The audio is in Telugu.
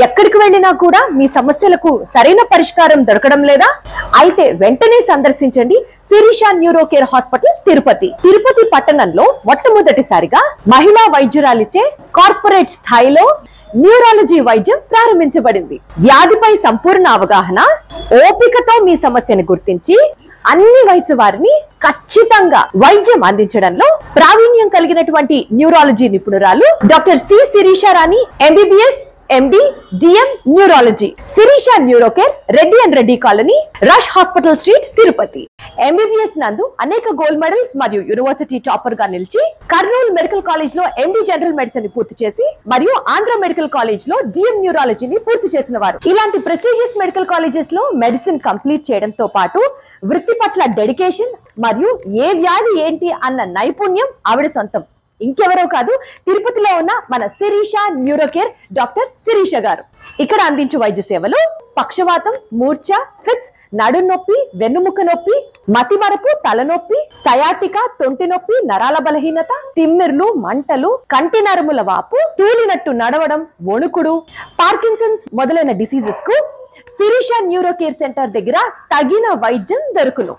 ఎక్కడికి వెళ్ళినా కూడా మీ సమస్యలకు సరైన పరిష్కారం దొరకడం లేదా? అయితే వెంటనే సందర్శించండి Shirisha neuro care hospital Tirupati. Tirupati పట్టణంలో మొట్టమొదటిసారిగా మహిళా వైద్యురాలిచే కార్పొరేట్ స్థాయిలో న్యూరాలజీ వైద్యం ప్రారంభించబడింది. వ్యాధిపై సంపూర్ణ అవగాహన, ఓపికతో మీ సమస్యను గుర్తించి అన్ని వయసు వారిని ఖచ్చితంగా వైద్యం అందించడంలో ప్రావీణ్యం కలిగినటువంటి న్యూరాలజీ నిపుణురాలు doctor C Sirisha Rani, MBBS, MD, DM neurology. Sirisha neuro care, Reddy and Reddy colony, రష్ హాస్పిటల్ స్ట్రీట్, తిరుపతి. ఎంబీబీఎస్ నందు అనేక గోల్డ్ మెడల్స్ మరియు యూనివర్సిటీ టాపర్ గా నిలిచి కర్నూలు మెడికల్ కాలేజ్ లో ఎండి జనరల్ మెడిసిన్ ని పూర్తి చేసి మరియు ఆంధ్ర మెడికల్ కాలేజ్ లో డిఎం న్యూరాలజీని పూర్తి చేసిన వారు. ఇలాంటి ప్రెస్టీజియస్ మెడికల్ కాలేజెస్ లో మెడిసిన్ కంప్లీట్ చేయడంతో పాటు వృత్తి పట్ల డెడికేషన్ మరియు ఏ వ్యాధి ఏంటి అన్న నైపుణ్యం ఆవిడ సొంతం. ఇంకెవరో కాదు, తిరుపతిలో ఉన్న మన Shirisha neuro care doctor Shirisha గారు. ఇక్కడ అందించే వైద్య సేవలు పక్షవాతం, మూర్ఛ, ఫిట్స్, నడు నొప్పి, వెన్నుముక నొప్పి, మతిమరపు, తలనొప్పి, సయాటిక, తొంటి నొప్పి, నరాల బలహీనత, తిమ్మిర్లు, మంటలు, కంటి నరముల వాపు, తూలినట్టు నడవడం, వణుకుడు, పార్కిన్సన్స్ మొదలైన డిసీజెస్ కు శిరీష న్యూరో కేర్ సెంటర్ దగ్గర తగిన వైద్యం దొరుకును.